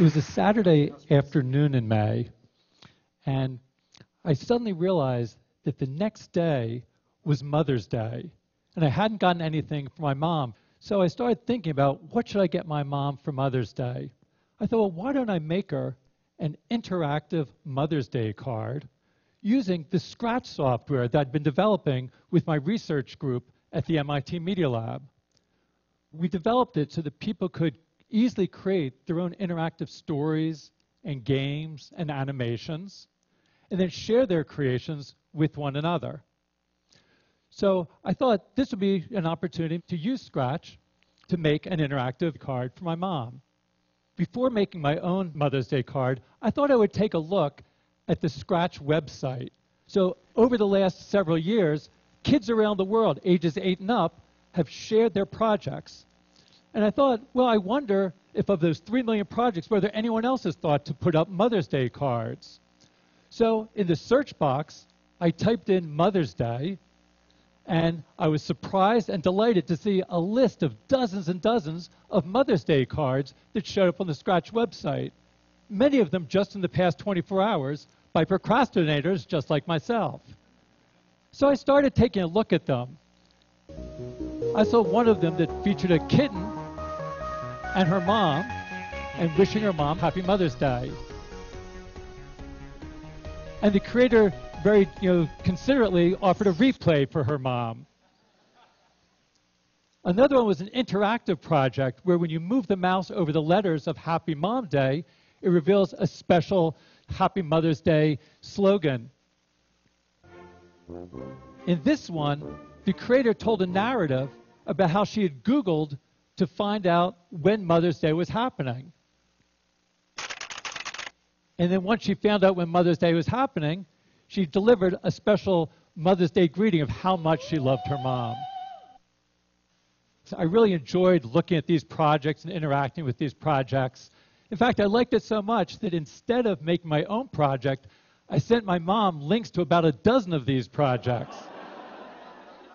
It was a Saturday afternoon in May, and I suddenly realized that the next day was Mother's Day, and I hadn't gotten anything for my mom. So I started thinking about what should I get my mom for Mother's Day. I thought, well, why don't I make her an interactive Mother's Day card using the Scratch software that I'd been developing with my research group at the MIT Media Lab. We developed it so that people could easily create their own interactive stories and games and animations, and then share their creations with one another. So I thought this would be an opportunity to use Scratch to make an interactive card for my mom. Before making my own Mother's Day card, I thought I would take a look at the Scratch website. So over the last several years, kids around the world, ages 8 and up, have shared their projects. And I thought, well, I wonder if of those 3 million projects, whether anyone else has thought to put up Mother's Day cards. So in the search box, I typed in Mother's Day, and I was surprised and delighted to see a list of dozens and dozens of Mother's Day cards that showed up on the Scratch website, many of them just in the past 24 hours by procrastinators just like myself. So I started taking a look at them. I saw one of them that featured a kitten and her mom, and wishing her mom Happy Mother's Day. And the creator very considerately offered a replay for her mom. Another one was an interactive project where when you move the mouse over the letters of Happy Mom Day, it reveals a special Happy Mother's Day slogan. In this one, the creator told a narrative about how she had Googled to find out when Mother's Day was happening. And then once she found out when Mother's Day was happening, she delivered a special Mother's Day greeting of how much she loved her mom. So I really enjoyed looking at these projects and interacting with these projects. In fact, I liked it so much that instead of making my own project, I sent my mom links to about a dozen of these projects.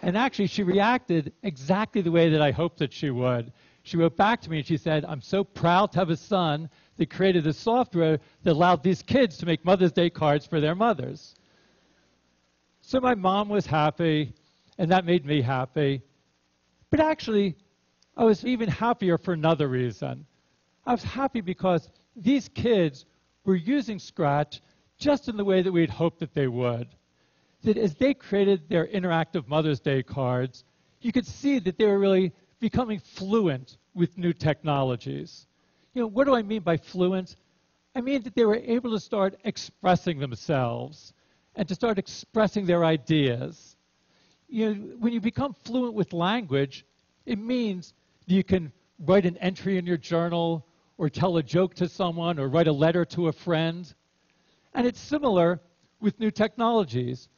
And actually, she reacted exactly the way that I hoped that she would. She wrote back to me and she said, "I'm so proud to have a son that created a software that allowed these kids to make Mother's Day cards for their mothers." So my mom was happy, and that made me happy. But actually, I was even happier for another reason. I was happy because these kids were using Scratch just in the way that we'd hoped that they would. That as they created their interactive Mother's Day cards, you could see that they were really becoming fluent with new technologies. What do I mean by fluent? I mean that they were able to start expressing themselves and to start expressing their ideas. When you become fluent with language, it means you can write an entry in your journal or tell a joke to someone or write a letter to a friend. And it's similar with new technologies.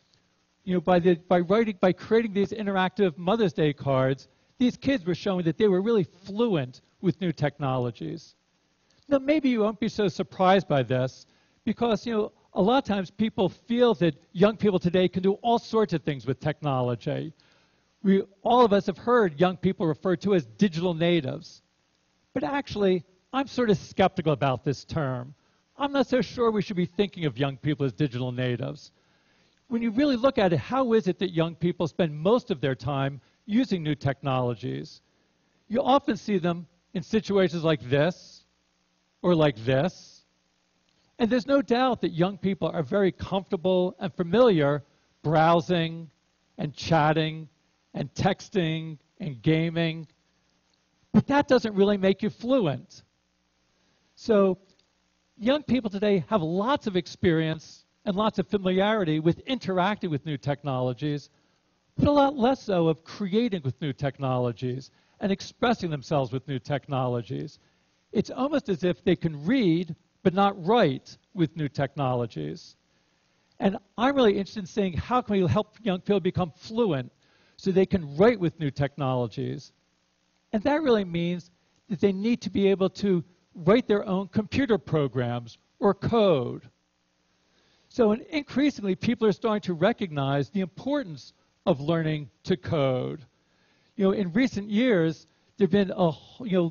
By creating these interactive Mother's Day cards, these kids were showing that they were really fluent with new technologies. Now, maybe you won't be so surprised by this because, a lot of times people feel that young people today can do all sorts of things with technology. All of us have heard young people referred to as digital natives. But actually, I'm sort of skeptical about this term. I'm not so sure we should be thinking of young people as digital natives. When you really look at it, how is it that young people spend most of their time using new technologies? You often see them in situations like this or like this. And there's no doubt that young people are very comfortable and familiar browsing and chatting and texting and gaming. But that doesn't really make you fluent. So young people today have lots of experience and lots of familiarity with interacting with new technologies, but a lot less so of creating with new technologies and expressing themselves with new technologies. It's almost as if they can read but not write with new technologies. And I'm really interested in seeing how can we help young people become fluent so they can write with new technologies. And that really means that they need to be able to write their own computer programs or code. So increasingly, people are starting to recognize the importance of learning to code. In recent years, there have been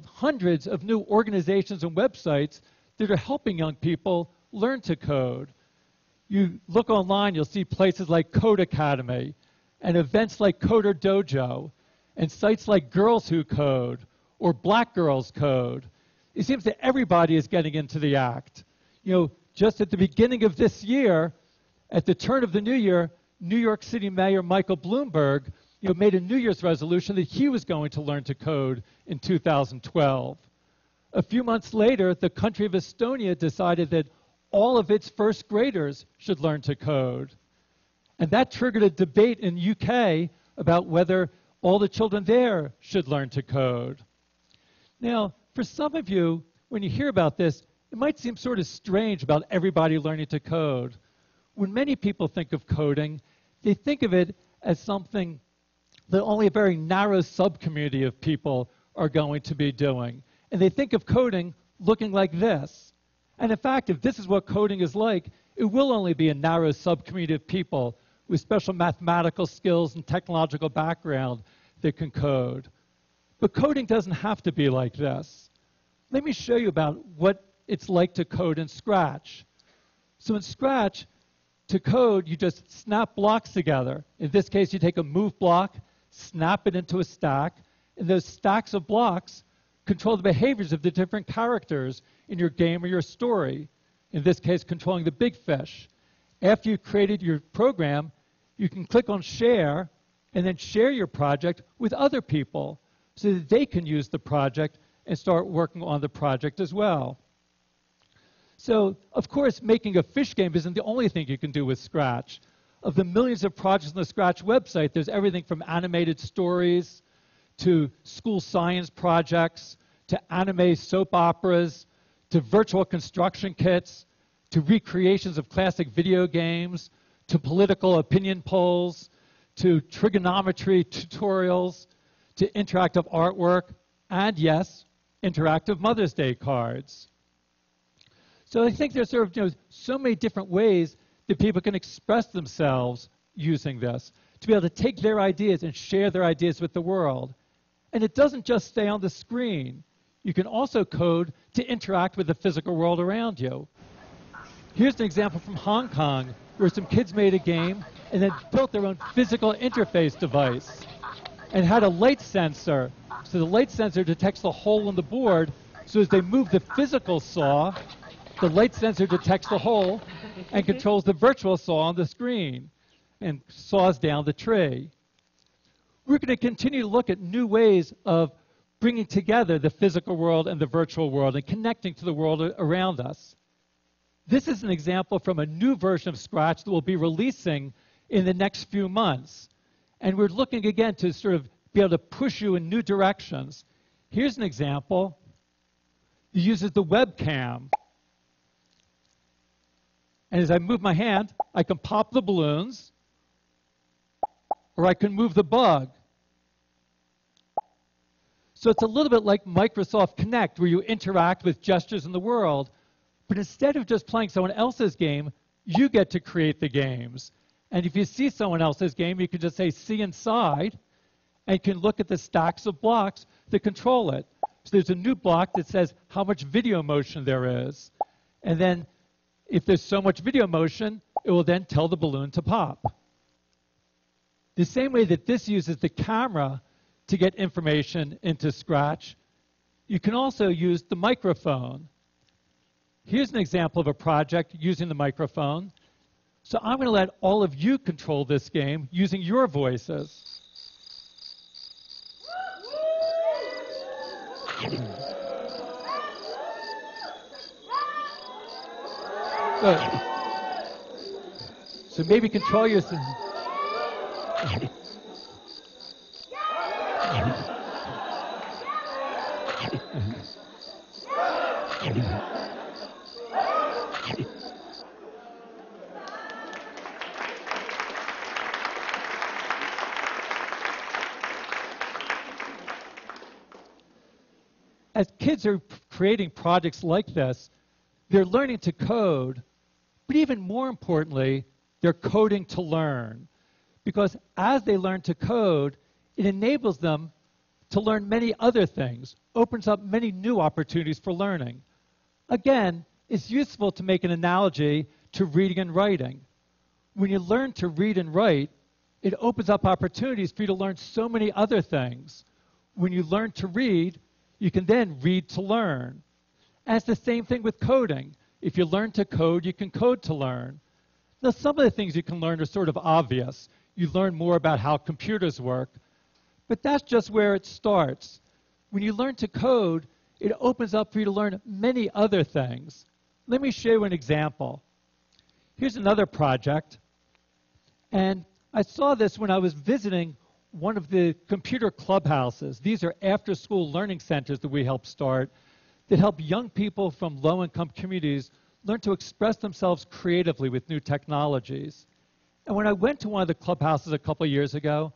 hundreds of new organizations and websites that are helping young people learn to code. You look online, you'll see places like Code Academy and events like Coder Dojo and sites like Girls Who Code or Black Girls Code. It seems that everybody is getting into the act. You know, just at the beginning of this year, at the turn of the new year, New York City Mayor Michael Bloomberg, you know, made a New Year's resolution that he was going to learn to code in 2012. A few months later, the country of Estonia decided that all of its first graders should learn to code. And that triggered a debate in the UK about whether all the children there should learn to code. Now, for some of you, when you hear about this, it might seem sort of strange about everybody learning to code. When many people think of coding, they think of it as something that only a very narrow subcommunity of people are going to be doing. And they think of coding looking like this. And in fact, if this is what coding is like, it will only be a narrow subcommunity of people with special mathematical skills and technological background that can code. But coding doesn't have to be like this. Let me show you about what it's like to code in Scratch. So in Scratch, to code, you just snap blocks together. In this case, you take a move block, snap it into a stack, and those stacks of blocks control the behaviors of the different characters in your game or your story. In this case, controlling the big fish. After you've created your program, you can click on Share and then share your project with other people so that they can use the project and start working on the project as well. So, of course, making a fish game isn't the only thing you can do with Scratch. Of the millions of projects on the Scratch website, there's everything from animated stories to school science projects to anime soap operas to virtual construction kits to recreations of classic video games to political opinion polls to trigonometry tutorials to interactive artwork and, yes, interactive Mother's Day cards. So I think there's sort of, so many different ways that people can express themselves using this, to be able to take their ideas and share their ideas with the world. And it doesn't just stay on the screen. You can also code to interact with the physical world around you. Here's an example from Hong Kong where some kids made a game and then built their own physical interface device and had a light sensor. So the light sensor detects the hole in the board, so as they move the physical saw, the light sensor detects the hole and controls the virtual saw on the screen and saws down the tree. We're going to continue to look at new ways of bringing together the physical world and the virtual world and connecting to the world around us. This is an example from a new version of Scratch that we'll be releasing in the next few months. And we're looking again to sort of be able to push you in new directions. Here's an example. It uses the webcam. And as I move my hand, I can pop the balloons, or I can move the bug. So it's a little bit like Microsoft Connect, where you interact with gestures in the world. But instead of just playing someone else's game, you get to create the games. And if you see someone else's game, you can just say, see inside, and you can look at the stacks of blocks that control it. So there's a new block that says how much video motion there is. And then if there's so much video motion, it will then tell the balloon to pop. The same way that this uses the camera to get information into Scratch, you can also use the microphone. Here's an example of a project using the microphone. So I'm going to let all of you control this game using your voices. Good. So maybe control your... As kids are creating projects like this, they're learning to code, but even more importantly, they're coding to learn. Because as they learn to code, it enables them to learn many other things, opens up many new opportunities for learning. Again, it's useful to make an analogy to reading and writing. When you learn to read and write, it opens up opportunities for you to learn so many other things. When you learn to read, you can then read to learn. And it's the same thing with coding. If you learn to code, you can code to learn. Now, some of the things you can learn are sort of obvious. You learn more about how computers work, but that's just where it starts. When you learn to code, it opens up for you to learn many other things. Let me show you an example. Here's another project, and I saw this when I was visiting one of the computer clubhouses. These are after-school learning centers that we help start that help young people from low-income communities learn to express themselves creatively with new technologies. And when I went to one of the clubhouses a couple years ago,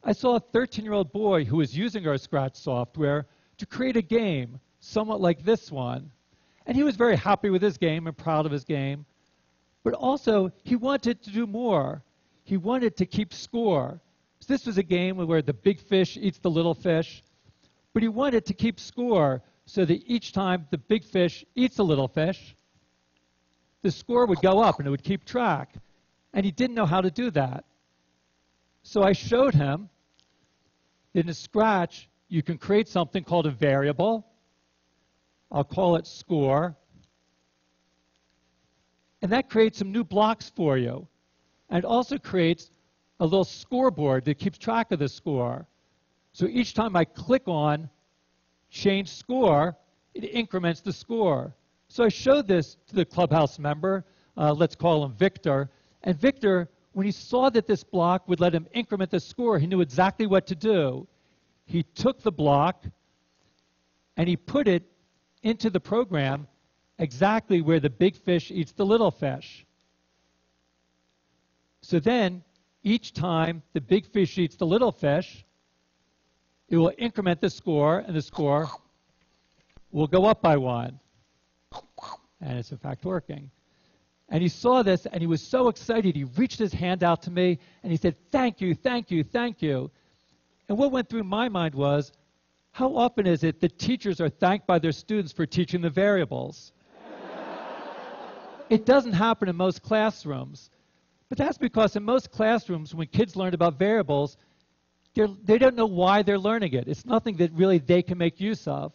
I saw a 13-year-old boy who was using our Scratch software to create a game, somewhat like this one. And he was very happy with his game and proud of his game. But also, he wanted to do more. He wanted to keep score. So this was a game where the big fish eats the little fish. But he wanted to keep score so that each time the big fish eats a little fish, the score would go up and it would keep track. And he didn't know how to do that. So I showed him that in Scratch, you can create something called a variable. I'll call it score. And that creates some new blocks for you. And it also creates a little scoreboard that keeps track of the score. So each time I click on change score, it increments the score. So I showed this to the clubhouse member. Let's call him Victor. And Victor, when he saw that this block would let him increment the score, he knew exactly what to do. He took the block and he put it into the program exactly where the big fish eats the little fish. So then, each time the big fish eats the little fish, it will increment the score, and the score will go up by 1. And it's in fact working. And he saw this, and he was so excited, he reached his hand out to me, and he said, "Thank you, thank you, thank you." And what went through my mind was, how often is it that teachers are thanked by their students for teaching the variables? It doesn't happen in most classrooms. But that's because in most classrooms, when kids learn about variables, they don't know why they're learning it. It's nothing that really they can make use of.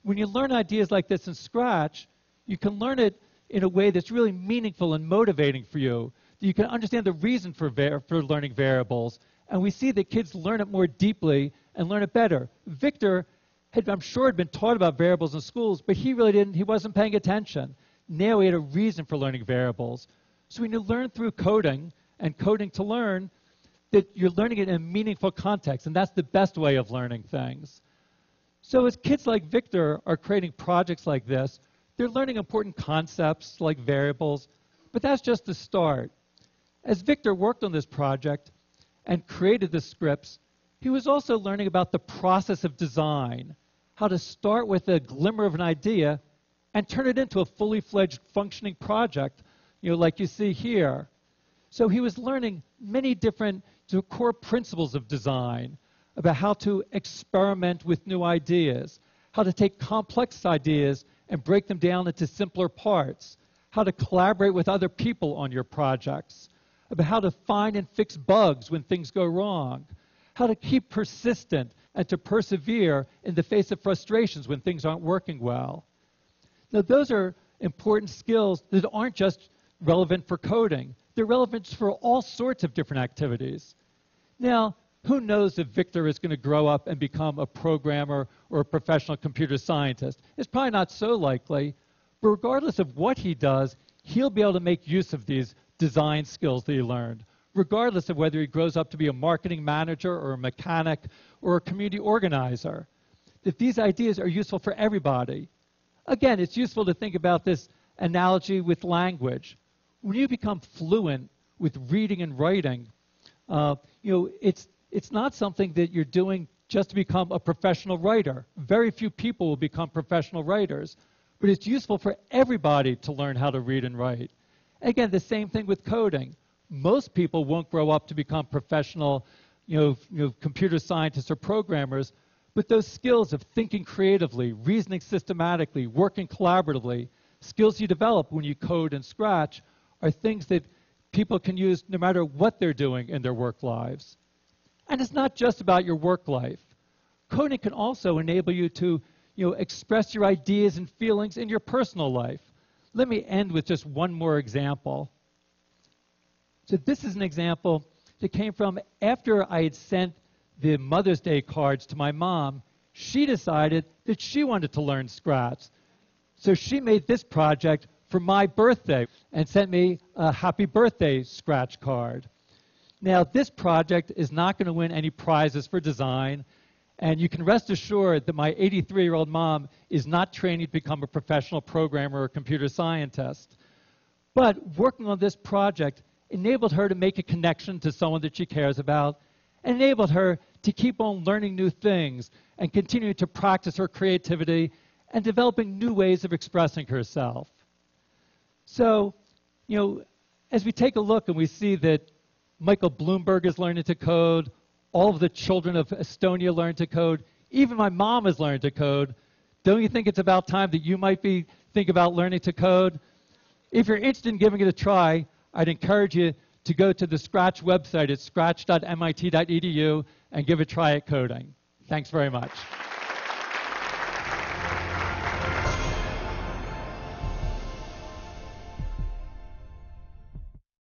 When you learn ideas like this in Scratch, you can learn it in a way that's really meaningful and motivating for you. You can understand the reason for learning variables. And we see that kids learn it more deeply and learn it better. Victor, I'm sure, had been taught about variables in schools, but he really didn't. He wasn't paying attention. Now he had a reason for learning variables. So when you learn through coding and coding to learn, that you're learning it in a meaningful context, and that's the best way of learning things. So as kids like Victor are creating projects like this, they're learning important concepts like variables, but that's just the start. As Victor worked on this project and created the scripts, he was also learning about the process of design, how to start with a glimmer of an idea and turn it into a fully fledged functioning project, like you see here. So he was learning many different core principles of design, about how to experiment with new ideas, how to take complex ideas and break them down into simpler parts, how to collaborate with other people on your projects, about how to find and fix bugs when things go wrong, how to keep persistent and to persevere in the face of frustrations when things aren't working well. Now, those are important skills that aren't just relevant for coding. They're relevant for all sorts of different activities. Now, who knows if Victor is going to grow up and become a programmer or a professional computer scientist? It's probably not so likely. But regardless of what he does, he'll be able to make use of these design skills that he learned, regardless of whether he grows up to be a marketing manager or a mechanic or a community organizer. That these ideas are useful for everybody. Again, it's useful to think about this analogy with language. When you become fluent with reading and writing, it's not something that you're doing just to become a professional writer. Very few people will become professional writers, but it's useful for everybody to learn how to read and write. Again, the same thing with coding. Most people won't grow up to become professional, computer scientists or programmers, but those skills of thinking creatively, reasoning systematically, working collaboratively, skills you develop when you code and Scratch are things that people can use no matter what they're doing in their work lives. And it's not just about your work life. Coding can also enable you to express your ideas and feelings in your personal life. Let me end with just one more example. So this is an example that came from after I had sent the Mother's Day cards to my mom. She decided that she wanted to learn Scratch. So she made this project for my birthday and sent me a happy birthday Scratch card. Now, this project is not going to win any prizes for design, and you can rest assured that my 83-year-old mom is not training to become a professional programmer or computer scientist. But working on this project enabled her to make a connection to someone that she cares about, and enabled her to keep on learning new things and continue to practice her creativity and developing new ways of expressing herself. So, as we take a look and we see that Michael Bloomberg is learning to code, all of the children of Estonia learn to code, even my mom has learned to code, don't you think it's about time that you might think about learning to code? If you're interested in giving it a try, I'd encourage you to go to the Scratch website at scratch.mit.edu and give a try at coding. Thanks very much.